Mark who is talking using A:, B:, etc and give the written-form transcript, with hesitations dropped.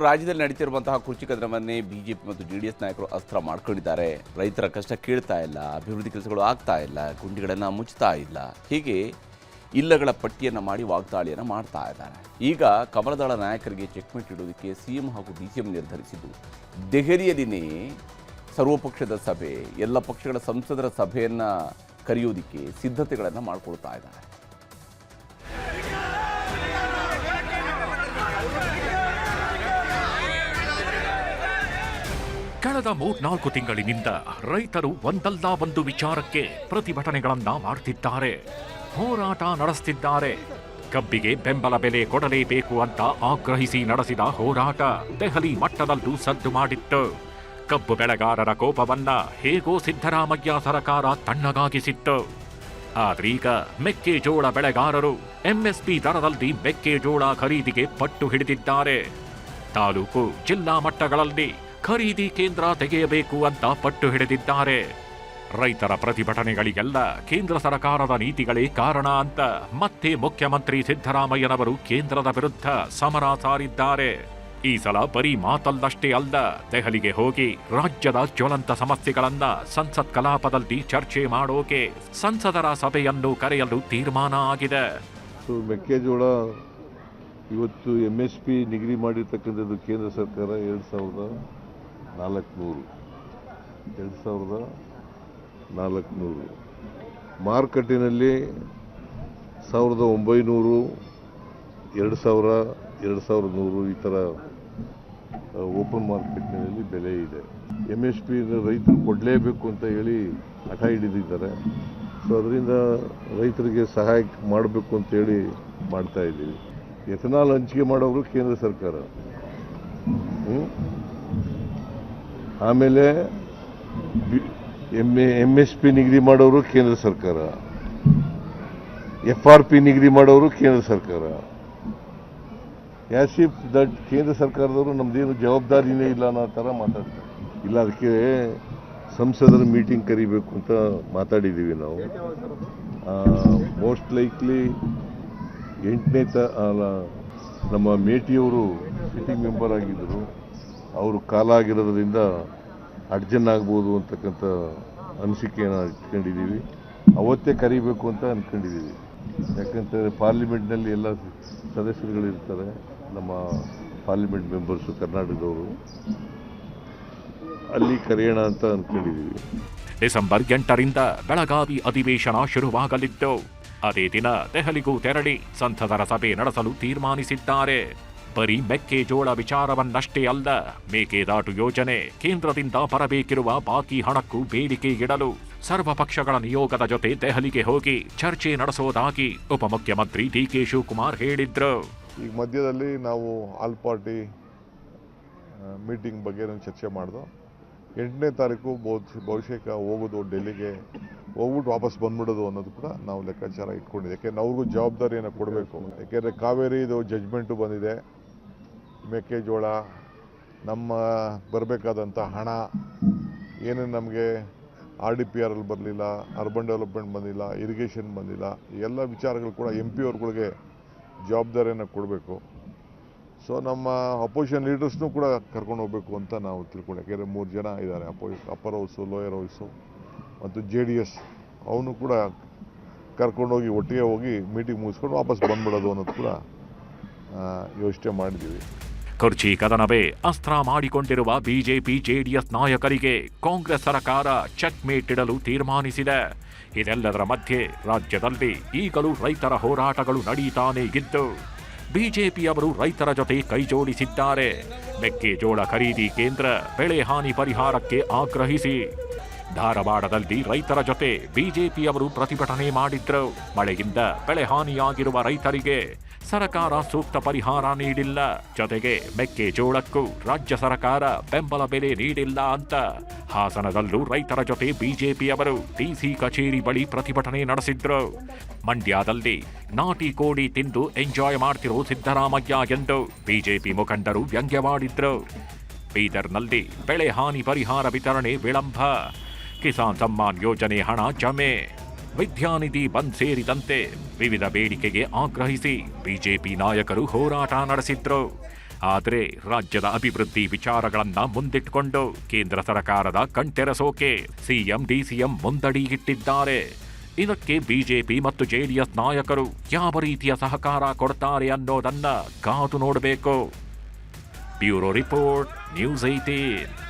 A: ರಾಜ್ಯದಲ್ಲಿ ನಡೀತಿರುವಂತಹ ಕುರ್ಚಿ ಕದನವನ್ನೇ ಬಿಜೆಪಿ ಮತ್ತು ಜೆಡಿಎಸ್ ನಾಯಕರು ಅಸ್ತ್ರ ಮಾಡ್ಕೊಂಡಿದ್ದಾರೆ. ರೈತರ ಕಷ್ಟ ಕೇಳ್ತಾ ಇಲ್ಲ, ಅಭಿವೃದ್ಧಿ ಕೆಲಸಗಳು ಆಗ್ತಾ ಇಲ್ಲ, ಗುಂಡಿಗಳನ್ನು ಮುಚ್ತಾ ಇಲ್ಲ, ಹೀಗೆ ಇಲ್ಲಗಳ ಪಟ್ಟಿಯನ್ನು ಮಾಡಿ ವಾಗ್ದಾಳಿಯನ್ನು ಮಾಡ್ತಾ ಇದ್ದಾರೆ. ಈಗ ಕಮಲದಳ ನಾಯಕರಿಗೆ ಚೆಕ್ಮೇಟ್ ಇಡೋದಕ್ಕೆ ಸಿಎಂ ಹಾಗೂ ಡಿಸಿಎಂ ನಿರ್ಧರಿಸಿದ್ದು ದೆಹಲಿಯಲ್ಲಿನೇ ಸರ್ವಪಕ್ಷದ ಸಭೆ, ಎಲ್ಲ ಪಕ್ಷಗಳ ಸಂಸದರ ಸಭೆಯನ್ನು ಕರೆಯೋದಕ್ಕೆ ಸಿದ್ಧತೆಗಳನ್ನು ಮಾಡಿಕೊಳ್ತಾ ಇದ್ದಾರೆ.
B: ಕಳೆದ 3-4 ತಿಂಗಳಿನಿಂದ ರೈತರು ಒಂದಲ್ಲ ಒಂದು ವಿಚಾರಕ್ಕೆ ಪ್ರತಿಭಟನೆಗಳನ್ನ ಮಾಡ್ತಿದ್ದಾರೆ, ಹೋರಾಟ ನಡೆಸುತ್ತಿದ್ದಾರೆ. ಕಬ್ಬಿಗೆ ಬೆಂಬಲ ಬೆಲೆ ಕೊಡಲೇಬೇಕು ಅಂತ ಆಗ್ರಹಿಸಿ ನಡೆಸಿದ ಹೋರಾಟ ದೆಹಲಿ ಮಟ್ಟದಲ್ಲೂ ಸದ್ದು ಮಾಡಿತ್ತು. ಕಬ್ಬು ಬೆಳೆಗಾರರ ಕೋಪವನ್ನ ಹೇಗೋ ಸಿದ್ದರಾಮಯ್ಯ ಸರ್ಕಾರ ತಣ್ಣಗಾಗಿಸಿತ್ತು. ಆದ್ರೀಗ ಮೆಕ್ಕೆಜೋಳ ಬೆಳೆಗಾರರು ಎಂಎಸ್ಪಿ ದರದಲ್ಲಿ ಮೆಕ್ಕೆಜೋಳ ಖರೀದಿಗೆ ಪಟ್ಟು ಹಿಡಿದಿದ್ದಾರೆ. ತಾಲೂಕು ಜಿಲ್ಲಾ ಮಟ್ಟಗಳಲ್ಲಿ ಖರೀದಿ ಕೇಂದ್ರ ತೆಗೆಯಬೇಕು ಅಂತ ಪಟ್ಟು ಹಿಡಿದಿದ್ದಾರೆ. ರೈತರ ಪ್ರತಿಭಟನೆಗಳಿಗೆಲ್ಲ ಕೇಂದ್ರ ಸರ್ಕಾರದ ನೀತಿಗಳೇ ಕಾರಣ ಅಂತ ಮತ್ತೆ ಮುಖ್ಯಮಂತ್ರಿ ಸಿದ್ದರಾಮಯ್ಯನವರು ಕೇಂದ್ರದ ವಿರುದ್ಧ ಸಮರ ಸಾರಿದ್ದಾರೆ. ಈ ಸಲ ಬರೀ ಮಾತಲ್ಲಷ್ಟೇ ಅಲ್ಲ, ದೆಹಲಿಗೆ ಹೋಗಿ ರಾಜ್ಯದ ಜ್ವಲಂತ ಸಮಸ್ಯೆಗಳನ್ನ ಸಂಸತ್ ಕಲಾಪದಲ್ಲಿ ಚರ್ಚೆ ಮಾಡೋಕೆ ಸಂಸದರ ಸಭೆಯನ್ನು ಕರೆಯಲು ತೀರ್ಮಾನ ಆಗಿದೆ.
C: ಮೆಕ್ಕೆಜೋಳ ಇವತ್ತು MSP ನಿಗದಿ ಮಾಡಿರ್ತಕ್ಕಂಥದ್ದು ಕೇಂದ್ರ ಸರ್ಕಾರ 2400 ಮಾರುಕಟ್ಟೆನಲ್ಲಿ 1900, 2000, 2100 ಈ ಥರ ಓಪನ್ ಮಾರ್ಕೆಟ್ನಲ್ಲಿ ಬೆಲೆ ಇದೆ. MSP ರೈತರು ಕೊಡಲೇಬೇಕು ಅಂತ ಹೇಳಿ ಹಠ ಹಿಡಿದಿದ್ದಾರೆ. ಸೊ ಅದರಿಂದ ರೈತರಿಗೆ ಸಹಾಯ ಮಾಡಬೇಕು ಅಂತೇಳಿ ಮಾಡ್ತಾ ಇದ್ದೀವಿ. ಎಥನಾಲ್ ಹಂಚಿಕೆ ಮಾಡೋರು ಕೇಂದ್ರ ಸರ್ಕಾರ, ಆಮೇಲೆ MSP ನಿಗದಿ ಮಾಡೋರು ಕೇಂದ್ರ ಸರ್ಕಾರ, FRP ನಿಗದಿ ಮಾಡೋರು ಕೇಂದ್ರ ಸರ್ಕಾರ. ಆಸ್ ಇಫ್ ದಟ್ ಕೇಂದ್ರ ಸರ್ಕಾರದವರು ನಮ್ದೇನು ಜವಾಬ್ದಾರಿನೇ ಇಲ್ಲ ಅನ್ನೋ ಥರ ಮಾತಾಡ್ತಾರೆ. ಇಲ್ಲ, ಅದಕ್ಕೆ ಸಂಸದರ ಮೀಟಿಂಗ್ ಕರಿಬೇಕು ಅಂತ ಮಾತಾಡಿದ್ದೀವಿ ನಾವು. ಮೋಸ್ಟ್ ಲೈಕ್ಲಿ 8ನೇ ನಮ್ಮ ಮೇಟಿಯವರು ಸಿಟ್ಟಿಂಗ್ ಮೆಂಬರ್ ಆಗಿದ್ದರು, ಅವರು ಕಾಲ ಆಗಿರೋದ್ರಿಂದ ಅಡ್ಜನ್ ಆಗ್ಬೋದು ಅಂತಕ್ಕಂಥ ಅನಿಸಿಕೆಯನ್ನು ಇಟ್ಕೊಂಡಿದ್ದೀವಿ. ಅವತ್ತೇ ಕರಿಬೇಕು ಅಂತ ಅಂದ್ಕೊಂಡಿದ್ದೀವಿ. ಯಾಕಂತಂದರೆ ಪಾರ್ಲಿಮೆಂಟ್ನಲ್ಲಿ ಎಲ್ಲ ಸದಸ್ಯರುಗಳಿರ್ತಾರೆ, ನಮ್ಮ ಪಾರ್ಲಿಮೆಂಟ್ ಮೆಂಬರ್ಸು ಕರ್ನಾಟಕದವರು, ಅಲ್ಲಿ ಕರೆಯೋಣ ಅಂತ ಅಂದ್ಕೊಂಡಿದ್ದೀವಿ.
B: ಡಿಸೆಂಬರ್ 8ರಿಂದ ಬೆಳಗಾವಿ ಅಧಿವೇಶನ ಶುರುವಾಗಲಿದ್ದು, ಅದೇ ದಿನ ದೆಹಲಿಗೂ ತೆರಳಿ ಸಂಸದರ ಸಭೆ ನಡೆಸಲು ತೀರ್ಮಾನಿಸಿದ್ದಾರೆ. ಬರೀ ಮೆಕ್ಕೆಜೋಳ ವಿಚಾರವನ್ನಷ್ಟೇ ಅಲ್ಲ, ಮೇಕೆದಾಟು ಯೋಜನೆ, ಕೇಂದ್ರದಿಂದ ಬರಬೇಕಿರುವ ಬಾಕಿ ಹಣಕ್ಕೂ ಬೇಡಿಕೆ ಇಡಲು ಸರ್ವಪಕ್ಷಗಳ ನಿಯೋಗದ ಜೊತೆ ದೆಹಲಿಗೆ ಹೋಗಿ ಚರ್ಚೆ ನಡೆಸೋದಾಗಿ ಉಪಮುಖ್ಯಮಂತ್ರಿ DK ಶಿವಕುಮಾರ್ ಹೇಳಿದ್ರು.
C: ಈಗ ಮಧ್ಯದಲ್ಲಿ ನಾವು ಆಲ್ ಪಾರ್ಟಿ ಮೀಟಿಂಗ್ ಬಗ್ಗೆ ಚರ್ಚೆ ಮಾಡಿದ್ವು. 8ನೇ ತಾರೀಕು ಬಹುಶಃ ಹೋಗೋದು, ಡೆಲ್ಲಿಗೆ ಹೋಗ್ಬಿಟ್ಟು ವಾಪಸ್ ಬಂದ್ಬಿಡೋದು ಅನ್ನೋದು ಕೂಡ ನಾವು ಲೆಕ್ಕಾಚಾರ ಇಟ್ಕೊಂಡಿದ್ದೆ. ಯಾಕೆಂದ್ರೆ ಅವ್ರಿಗೂ ಜವಾಬ್ದಾರಿಯನ್ನು ಕೊಡಬೇಕು. ಯಾಕೆಂದರೆ ಕಾವೇರಿದು ಜಜ್ಮೆಂಟು ಬಂದಿದೆ. ಮೆಕ್ಕೆಜೋಳ ನಮ್ಮ ಬರಬೇಕಾದಂಥ ಹಣ ಏನೇನು ನಮಗೆ RDPR ಅಲ್ಲಿ ಬರಲಿಲ್ಲ, ಅರ್ಬನ್ ಡೆವಲಪ್ಮೆಂಟ್ ಬಂದಿಲ್ಲ, ಇರಿಗೇಷನ್ ಬಂದಿಲ್ಲ, ಎಲ್ಲ ವಿಚಾರಗಳು ಕೂಡ MP ಅವ್ರುಗಳಿಗೆ ಜವಾಬ್ದಾರಿಯನ್ನು ಕೊಡಬೇಕು. ಸೊ ನಮ್ಮ ಅಪೋಸಿಷನ್ ಲೀಡರ್ಸ್ನೂ ಕೂಡ ಕರ್ಕೊಂಡು ಹೋಗಬೇಕು ಅಂತ ನಾವು ತಿಳ್ಕೊಂಡು, ಯಾಕೆಂದರೆ 3 ಜನ ಇದ್ದಾರೆ, ಅಪ್ಪರ್ ಹೌಸು, ಲೋಯರ್ ಹೌಸು ಮತ್ತು JDS, ಅವನು ಕೂಡ ಕರ್ಕೊಂಡೋಗಿ ಒಟ್ಟಿಗೆ ಹೋಗಿ ಮೀಟಿಂಗ್ ಮುಗಿಸ್ಕೊಂಡು ವಾಪಸ್ ಬಂದ್ಬಿಡೋದು ಅನ್ನೋದು ಕೂಡ ಯೋಚನೆ ಮಾಡಿದ್ದೀವಿ.
B: ಕುರ್ಚಿ ಕದನವೇ ಅಸ್ತ್ರ ಮಾಡಿಕೊಂಡಿರುವ ಬಿಜೆಪಿ JDS ನಾಯಕರಿಗೆ ಕಾಂಗ್ರೆಸ್ ಸರ್ಕಾರ ಚೆಕ್ಮೇಟ್ ಇಡಲು ತೀರ್ಮಾನಿಸಿದೆ. ಇದೆಲ್ಲದರ ಮಧ್ಯೆ ರಾಜ್ಯದಲ್ಲಿ ಈಗಲೂ ರೈತರ ಹೋರಾಟಗಳು ನಡೀತಾನೇ ಇದ್ದು, ಬಿಜೆಪಿಯವರು ರೈತರ ಜೊತೆ ಕೈಜೋಡಿಸಿದ್ದಾರೆ. ಮೆಕ್ಕೆಜೋಳ ಖರೀದಿ ಕೇಂದ್ರ, ಬೆಳೆ ಹಾನಿ ಪರಿಹಾರಕ್ಕೆ ಆಗ್ರಹಿಸಿ ಧಾರವಾಡದಲ್ಲಿ ರೈತರ ಜೊತೆ ಬಿಜೆಪಿಯವರು ಪ್ರತಿಭಟನೆ ಮಾಡಿದ್ರು. ಮಳೆಯಿಂದ ಬೆಳೆ ಹಾನಿಯಾಗಿರುವ ರೈತರಿಗೆ ಸರ್ಕಾರ ಸೂಕ್ತ ಪರಿಹಾರ ನೀಡಿಲ್ಲ, ಜೊತೆಗೆ ಮೆಕ್ಕೆಜೋಳಕ್ಕೂ ರಾಜ್ಯ ಸರ್ಕಾರ ಬೆಂಬಲ ಬೆಲೆ ನೀಡಿಲ್ಲ ಅಂತ ಹಾಸನದಲ್ಲೂ ರೈತರ ಜೊತೆ ಬಿಜೆಪಿಯವರು DC ಕಚೇರಿ ಬಳಿ ಪ್ರತಿಭಟನೆ ನಡೆಸಿದ್ರು. ಮಂಡ್ಯದಲ್ಲಿ ನಾಟಿ ಕೋಳಿ ತಿಂದು ಎಂಜಾಯ್ ಮಾಡ್ತಿರೋ ಸಿದ್ದರಾಮಯ್ಯ ಎಂದು ಬಿಜೆಪಿ ಮುಖಂಡರು ವ್ಯಂಗ್ಯವಾಡಿದ್ರು. ಬೀದರ್ನಲ್ಲಿ ಬೆಳೆ ಹಾನಿ ಪರಿಹಾರ ವಿತರಣೆ ವಿಳಂಬ, ಕಿಸಾನ್ ಸಮ್ಮಾನ್ ಯೋಜನೆ ಹಣ ಜಮೆ, ವಿದ್ಯಾನಿಧಿ ಬಂದ್ ಸೇರಿದಂತೆ ವಿವಿಧ ಬೇಡಿಕೆಗೆ ಆಗ್ರಹಿಸಿ ಬಿಜೆಪಿ ನಾಯಕರು ಹೋರಾಟ ನಡೆಸಿದ್ರು. ಆದರೆ ರಾಜ್ಯದ ಅಭಿವೃದ್ಧಿ ವಿಚಾರಗಳನ್ನ ಮುಂದಿಟ್ಟುಕೊಂಡು ಕೇಂದ್ರ ಸರ್ಕಾರದ ಕಣ್ತೆರೆಸೋಕೆ ಸಿಎಂ ಡಿಸಿಎಂ ಮುಂದಡಿ ಇಟ್ಟಿದ್ದಾರೆ. ಇದಕ್ಕೆ ಬಿಜೆಪಿ ಮತ್ತು ಜೆಡಿಎಸ್ ನಾಯಕರು ಯಾವ ರೀತಿಯ ಸಹಕಾರ ಕೊಡ್ತಾರೆ ಅನ್ನೋದನ್ನ ಕಾದು ನೋಡಬೇಕು. Bureau report, news 18.